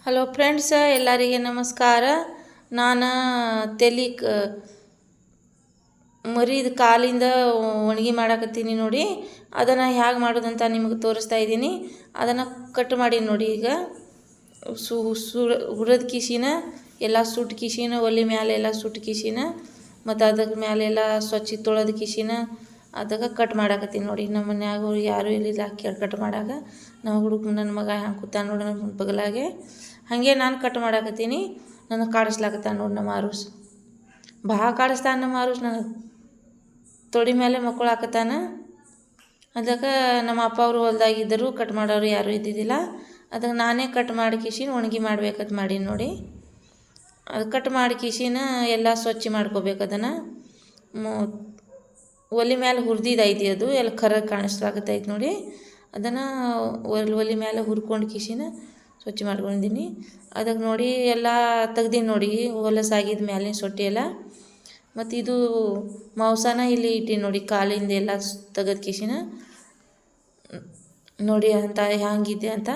Hello friends, ಎಲ್ಲರಿಗೆ ನಮಸ್ಕಾರ. ನಾನು ತಲೆ ಮರಿದ ಕಾಲಿಂದ ಒಣಗಿ ಮಾಡಾಕತ್ತೀನಿ ನೋಡಿ. ಅದನ್ನು ಹೇಗೆ ಮಾಡೋದಂತ ನಿಮಗೆ ತೋರಿಸ್ತಾ ಇದ್ದೀನಿ. ಅದನ್ನು ಕಟ್ ಮಾಡಿ ನೋಡಿ. ಈಗ ಹುರಿದ ಕಿಸಿನ ಎಲ್ಲ ಸುಟ್ಟು ಕಿಸಿನ ಒಲೆ ಮ್ಯಾಲೆ ಎಲ್ಲ ಸುಟ್ಟು ಕಿಸಿನ ಮತ್ತು ಅದಕ್ಕೆ ಮ್ಯಾಲೆಲ್ಲ ಸ್ವಚ್ಛ ತೊಳೆದ ಕಿಸಿನ ಅದಕ್ಕೆ ಕಟ್ ಮಾಡಾಕತ್ತೀನಿ ನೋಡಿ. ನಮ್ಮ ಮನ್ಯಾಗ ಯಾರೂ ಇಲ್ಲಿಲ್ಲ ಕಟ್ ಮಾಡಾಕ. ನಮ್ಮ ನನ್ನ ಮಗ ಹ್ಯಾಂಗೆ ಕೂತಾನ ನೋಡಿ ನಮ್ಮ ಬಗಲಾಗೆ. ಹಾಗೆ ನಾನು ಕಟ್ ಮಾಡಾಕತ್ತೀನಿ. ನನಗೆ ಕಾಡಿಸ್ಲಾಕತ್ತಾನ ನೋಡಿ ನಮ್ಮ ಆರುಸ್. ಭಾಳ ಕಾಡಿಸ್ತಾನ ನಮ್ಮ ಆರುಸ್. ನನಗೆ ತೊಡಿ ಮೇಲೆ ಮಕ್ಕಳಾಕತ್ತಾನ. ಅದಕ್ಕೆ ನಮ್ಮ ಅಪ್ಪ ಅವರು ಹೊಲ್ದಾಗಿದ್ದರು, ಕಟ್ ಮಾಡೋರು ಯಾರೂ ಇದ್ದಿದ್ದಿಲ್ಲ. ಅದಕ್ಕೆ ನಾನೇ ಕಟ್ ಮಾಡಿ ಕಿಸಿನ ಒಣಗಿ ಮಾಡ್ಬೇಕಂತ ಮಾಡೀನಿ ನೋಡಿ. ಅದು ಕಟ್ ಮಾಡಿ ಕಿಸಿನ ಎಲ್ಲ ಸ್ವಚ್ಛ ಮಾಡ್ಕೋಬೇಕು. ಅದನ್ನು ಒಲೆ ಮೇಲೆ ಹುರಿದಿದ್ದೈತಿ. ಅದು ಎಲ್ಲ ಕರ ಕಾಣಿಸ್ಲಾಕತ್ತೈತಿ ನೋಡಿ. ಅದನ್ನು ಒಲೆ ಮೇಲೆ ಹುರ್ಕೊಂಡು ಕಿಸಿನ ಸ್ವಚ್ಛ ಮಾಡ್ಕೊಂಡಿದ್ದೀನಿ. ಅದಕ್ಕೆ ನೋಡಿ ಎಲ್ಲ ತೆಗ್ದೀನಿ ನೋಡಿ, ಹೊಲಸಾಗಿದ್ದ ಮ್ಯಾಲಿನ ಸೊಟ್ಟಿ ಎಲ್ಲ. ಮತ್ತು ಇದು ಮಾಂಸನ ಇಲ್ಲಿ ಇಟ್ಟೀನಿ ನೋಡಿ, ಕಾಲಿಂದ ಎಲ್ಲ ತೆಗೆದ ಕಿಸಿನ ನೋಡಿ ಅಂತ ಹ್ಯಾಂಗಿದೆ ಅಂತ.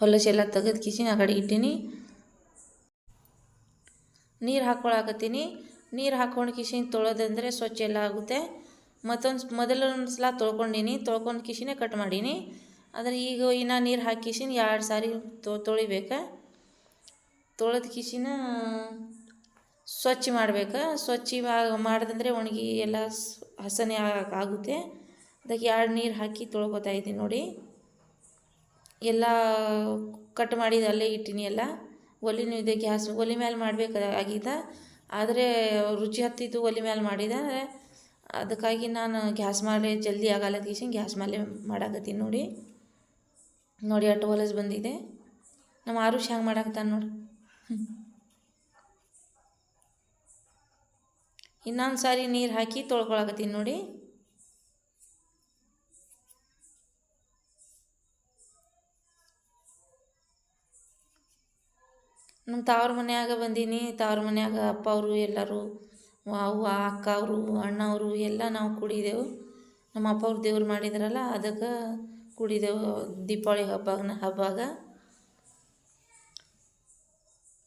ಹೊಲಸೆಲ್ಲ ತೆಗೆದ ಕಿಸಿನ ಆ ಕಡೆ ಇಟ್ಟೀನಿ. ನೀರು ಹಾಕ್ಕೊಳಕತ್ತೀನಿ. ನೀರು ಹಾಕ್ಕೊಂಡು ಕಿಸಿನ ತೊಳೆದಂದರೆ ಸ್ವಚ್ಛ ಎಲ್ಲ ಆಗುತ್ತೆ. ಮೊದಲೊಂದು ಸಲ ತೊಳ್ಕೊಂಡೀನಿ. ತೊಳ್ಕೊಂಡು ಕಿಸಿನೇ ಕಟ್ ಮಾಡೀನಿ. ಆದರೆ ಈಗ ಇನ್ನೂ ನೀರು ಹಾಕಿ ಕಿಸಿನ 2 ಸಾರಿ ತೊಳಿಬೇಕು. ತೊಳೆದ ಕಿಸಿನ ಸ್ವಚ್ಛ ಮಾಡ್ಬೇಕು. ಸ್ವಚ್ಛ ಮಾಡಿದಂದರೆ ಒಣಗಿ ಎಲ್ಲ ಹಸನೆ ಆಗುತ್ತೆ. ಅದಕ್ಕೆ 2 ನೀರು ಹಾಕಿ ತೊಳ್ಕೊತಾ ಇದ್ದೀನಿ ನೋಡಿ. ಎಲ್ಲ ಕಟ್ ಮಾಡಿದ ಅಲ್ಲೇ ಇಟ್ಟೀನಿ. ಎಲ್ಲ ಒಲೆನೂ ಇದೆ, ಗ್ಯಾಸ್ ಒಲೆ ಮೇಲೆ ಮಾಡಬೇಕಾಗಿದ್ದ. ಆದರೆ ರುಚಿ ಹತ್ತಿದ್ದು ಒಲೆ ಮೇಲೆ ಮಾಡಿದ. ಅದಕ್ಕಾಗಿ ನಾನು ಗ್ಯಾಸ್ ಮೇಲೆ ಜಲ್ದಿ ಆಗಲ್ಲ ಕಿಸಿನ ಗ್ಯಾಸ್ ಮೇಲೆ ಮಾಡಾಕತ್ತೀನಿ ನೋಡಿ. ನೋಡಿ ಅಷ್ಟು ಹೊಲಸು ಬಂದಿದೆ. ನಮ್ಮ ಆರುಷ್ ಹ್ಯಾಂಗೆ ಮಾಡಾಕತ್ತಾನ ನೋಡಿ. ಇನ್ನೊಂದು ಸಾರಿ ನೀರು ಹಾಕಿ ತೊಳ್ಕೊಳಕತ್ತೀನಿ ನೋಡಿ. ನಮ್ಮ ತಾವ್ರ ಮನ್ಯಾಗ ಬಂದೀನಿ. ತಾವ್ರ ಮನ್ಯಾಗ ಅಪ್ಪ ಅವರು ಎಲ್ಲರೂ, ಅವ್ವ, ಅಕ್ಕ ಅವರು, ಅಣ್ಣ ಅವರು ಎಲ್ಲ ನಾವು ಕೂಡಿದೆವು. ನಮ್ಮ ಅಪ್ಪ ಅವ್ರು ದೇವ್ರು ಮಾಡಿದ್ರಲ್ಲ, ಅದಕ್ಕೆ ಕೂಡಿದೆವು ದೀಪಾವಳಿ ಹಬ್ಬಾಗ.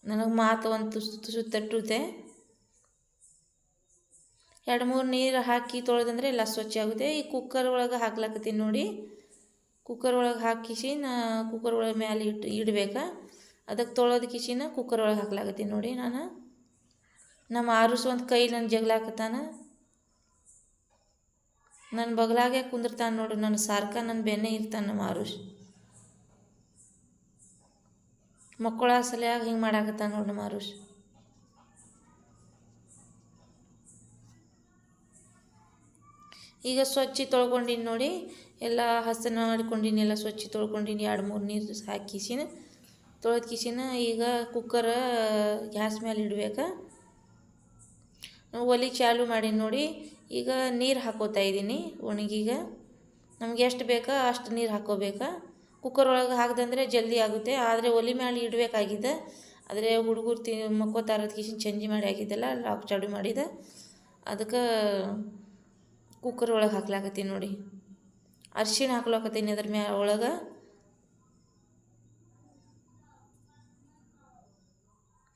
ನನಗೆ ಮಾತು ಒಂದು ತುಸು ತಟ್ಟುತ್ತೆ. 2-3 ನೀರು ಹಾಕಿ ತೊಳೆದಂದರೆ ಎಲ್ಲ ಸ್ವಚ್ಛ ಆಗುತ್ತೆ. ಈ ಕುಕ್ಕರ್ ಒಳಗೆ ಹಾಕ್ಲಾಕತ್ತೀನಿ ನೋಡಿ. ಕುಕ್ಕರ್ ಒಳಗೆ ಹಾಕಿಸಿ ಕುಕ್ಕರ್ ಒಳಗೆ ಮ್ಯಾಲೆ ಇಡ್ಬೇಕು. ಅದಕ್ಕೆ ತೊಳೆದ ಕಿಸಿನ ಕುಕ್ಕರ್ ಒಳಗೆ ಹಾಕ್ಲಾಕತ್ತೀನಿ ನೋಡಿ ನಾನು. ನಮ್ಮ ಆರುಸ್ ಒಂದು ಕೈ ನನ್ನ ಜಗ್ಲಾಕತ್ತಾನ. ನನ್ನ ಬಗಲಾಗೆ ಕುಂದಿರ್ತಾನೆ ನೋಡಿ. ನನ್ನ ಸಾರ್ಕ ನನ್ನ ಬೆನ್ನೇ ಇರ್ತಾನೆ ನಮ್ಮ ಆರುಷ್. ಮಕ್ಕಳ ಸಲಿಯಾಗಿ ಹಿಂಗೆ ಮಾಡಾಕತ್ತಾನ ನೋಡಿ ನಮ್ಮ ಆರುಷ್. ಈಗ ಸ್ವಚ್ಛ ತೊಳ್ಕೊಂಡಿನಿ ನೋಡಿ. ಎಲ್ಲ ಹಸನ ಮಾಡ್ಕೊಂಡಿನಿ, ಎಲ್ಲ ಸ್ವಚ್ಛ ತೊಳ್ಕೊಂಡಿನಿ. 2-3 ನೀರು ಹಾಕಿಸಿನ ತೊಳೆದ ಕಿಸಿನ ಈಗ ಕುಕ್ಕರ್ ಗ್ಯಾಸ್ ಮೇಲೆ ಇಡ್ಬೇಕು. ಒಲೆ ಚಾಲು ಮಾಡೀನಿ ನೋಡಿ. ಈಗ ನೀರು ಹಾಕೋತಾ ಇದ್ದೀನಿ ಒಣಗೀಗ. ನಮ್ಗೆ ಎಷ್ಟು ಬೇಕೋ ಅಷ್ಟು ನೀರು ಹಾಕೋಬೇಕು. ಕುಕ್ಕರ್ ಒಳಗೆ ಹಾಕಿದಂದರೆ ಜಲ್ದಿ ಆಗುತ್ತೆ. ಆದರೆ ಒಲೆ ಮೇಲೆ ಇಡಬೇಕಾಗಿದೆ. ಆದರೆ ಹುಡುಗರು ಮಕ್ಕೋತಾರದ ಕಿಸಿನ ಚೇಂಜ್ ಮಾಡಿ ಆಗಿದ್ದೆಲ್ಲ ಲಾಕ್ ಚಾಲು ಮಾಡಿದೆ. ಅದಕ್ಕೆ ಕುಕ್ಕರ್ ಒಳಗೆ ಹಾಕ್ಲಾಕತ್ತೀನಿ ನೋಡಿ. ಅರಿಶಿಣ ಹಾಕ್ಲಾಕತ್ತೀನಿ ಅದ್ರ ಒಳಗೆ.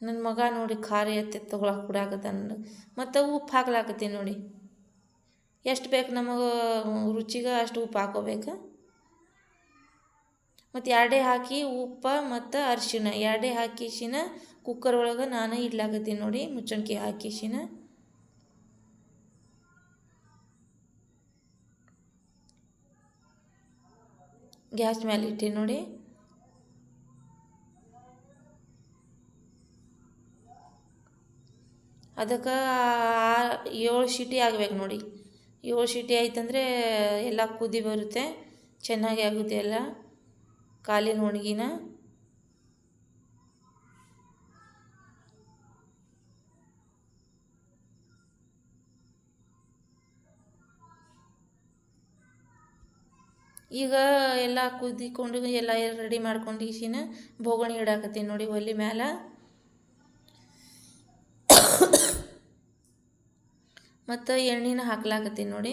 ನನ್ನ ಮಗ ನೋಡಿ ಖಾರ ಎತ್ತಿ ತೊಗೊಳಕ್ಕೆ ಬಿಡಾಕತ್ತಾನ. ಮತ್ತು ಉಪ್ಪು ಹಾಕ್ಲಾಕತ್ತೀನಿ ನೋಡಿ. ಎಷ್ಟು ಬೇಕು ನಮಗೆ ರುಚಿಗೆ ಅಷ್ಟು ಉಪ್ಪು ಹಾಕೋಬೇಕು. ಮತ್ತು 2 ಹಾಕಿ ಉಪ್ಪು ಮತ್ತು ಅರಿಶಿಣ 2 ಹಾಕಿಸಿನ ಕುಕ್ಕರ್ ಒಳಗೆ ನಾನು ಇಡ್ಲಾಕತ್ತೀನಿ ನೋಡಿ. ಮುಚ್ಚಣಿಕೆ ಹಾಕಿಸಿನ ಗ್ಯಾಸ್ ಮೇಲೆ ಇಟ್ಟೀನಿ ನೋಡಿ. ಅದಕ್ಕೆ 7 ಸೀಟಿ ಆಗ್ಬೇಕು ನೋಡಿ. 7 ಸೀಟಿ ಆಯ್ತಂದರೆ ಎಲ್ಲ ಕುದಿ ಬರುತ್ತೆ, ಚೆನ್ನಾಗಿ ಆಗುತ್ತೆ ಎಲ್ಲ ಕಾಲಿನ ಒಣಗಿನ. ಈಗ ಎಲ್ಲ ಕುದಿಕೊಂಡು ಎಲ್ಲ ರೆಡಿ ಮಾಡ್ಕೊಂಡು ಇಸಿನ ಬೋಗಣಿ ಇಡಾಕತ್ತೀನಿ ನೋಡಿ ಒಲೆ ಮ್ಯಾಲೆ. ಮತ್ತು ಎಣ್ಣೆನ ಹಾಕ್ಲಾಕತ್ತೀನಿ ನೋಡಿ.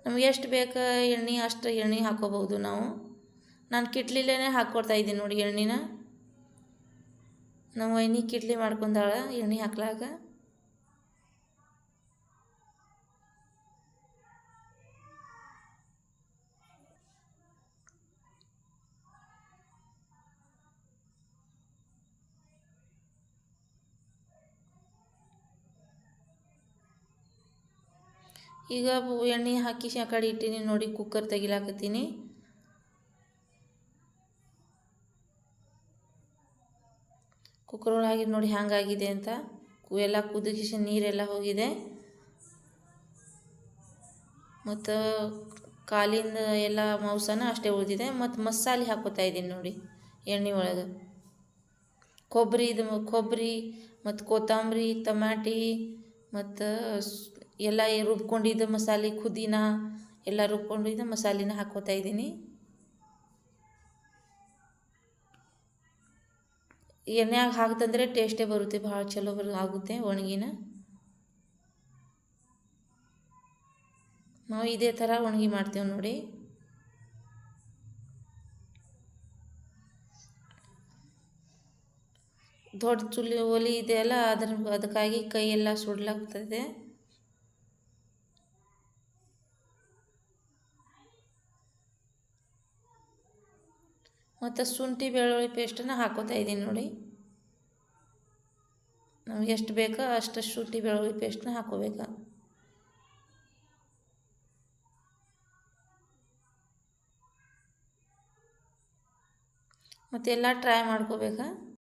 ನಮ್ಗೆ ಎಷ್ಟು ಬೇಕು ಎಣ್ಣೆ ಅಷ್ಟು ಎಣ್ಣೆ ಹಾಕ್ಕೋಬೋದು ನಾವು. ನಾನು ಕಿಟ್ಲಿಲೇ ಹಾಕ್ಕೊಡ್ತಾಯಿದ್ದೀನಿ ನೋಡಿ ಎಣ್ಣೆನ. ನಮ್ಮ ವೈನಿ ಕಿಟ್ಲಿ ಮಾಡ್ಕೊಂಡಾಳ ಎಣ್ಣೆ ಹಾಕ್ಲಾಗ. ಈಗ ಎಣ್ಣೆ ಹಾಕಿ ಆ ಕಡೆ ಇಟ್ಟೀನಿ ನೋಡಿ, ಕುಕ್ಕರ್ ತೆಗಿಲಾಕತ್ತೀನಿ. ಕುಕ್ಕರ್ ಒಳಗೆ ನೋಡಿ ಹ್ಯಾಂಗಾಗಿದೆ ಅಂತ. ಎಲ್ಲ ಕುದಿಸಿ ನೀರೆಲ್ಲ ಹೋಗಿದೆ. ಮತ್ತು ಕಾಲಿಂದ ಎಲ್ಲ ಮಾಂಸನ ಅಷ್ಟೇ ಉಳಿದಿದೆ. ಮತ್ತು ಮಸಾಲೆ ಹಾಕೋತಾ ಇದ್ದೀನಿ ನೋಡಿ ಎಣ್ಣೆ ಒಳಗೆ. ಕೊಬ್ಬರಿ ಮತ್ತು ಕೊತ್ತಂಬರಿ, ಟಮಾಟಿ ಮತ್ತು ಎಲ್ಲ ರುಬ್ಕೊಂಡಿದ್ದ ಮಸಾಲೆ, ಪುದೀನ ಎಲ್ಲ ರುಬ್ಕೊಂಡಿದ್ದ ಮಸಾಲೆನ ಹಾಕ್ಕೋತಾ ಇದ್ದೀನಿ. ಎಣ್ಣೆಯಾಗ ಹಾಕ್ತಂದ್ರೆ ಟೇಸ್ಟೇ ಬರುತ್ತೆ, ಭಾಳ ಚಲೋ ಆಗುತ್ತೆ ಒಣಗಿನ. ನಾವು ಇದೇ ಥರ ಒಣಗಿ ಮಾಡ್ತೇವೆ ನೋಡಿ. ದೊಡ್ಡ ಒಲೆ ಇದೆಯಲ್ಲ, ಅದಕ್ಕಾಗಿ ಕೈಯೆಲ್ಲ ಸುಡ್ಲಾಗ್ತದೆ. ಮತ್ತು ಶುಂಠಿ ಬೆಳ್ಳುಳ್ಳಿ ಪೇಸ್ಟನ್ನು ಹಾಕ್ಕೋತಾ ಇದ್ದೀನಿ ನೋಡಿ. ನಮ್ಗೆ ಎಷ್ಟು ಬೇಕೋ ಅಷ್ಟು ಶುಂಠಿ ಬೆಳ್ಳುಳ್ಳಿ ಪೇಸ್ಟನ್ನ ಹಾಕ್ಕೋಬೇಕು. ಮತ್ತೆಲ್ಲ ಟ್ರೈ ಮಾಡ್ಕೋಬೇಕಾ.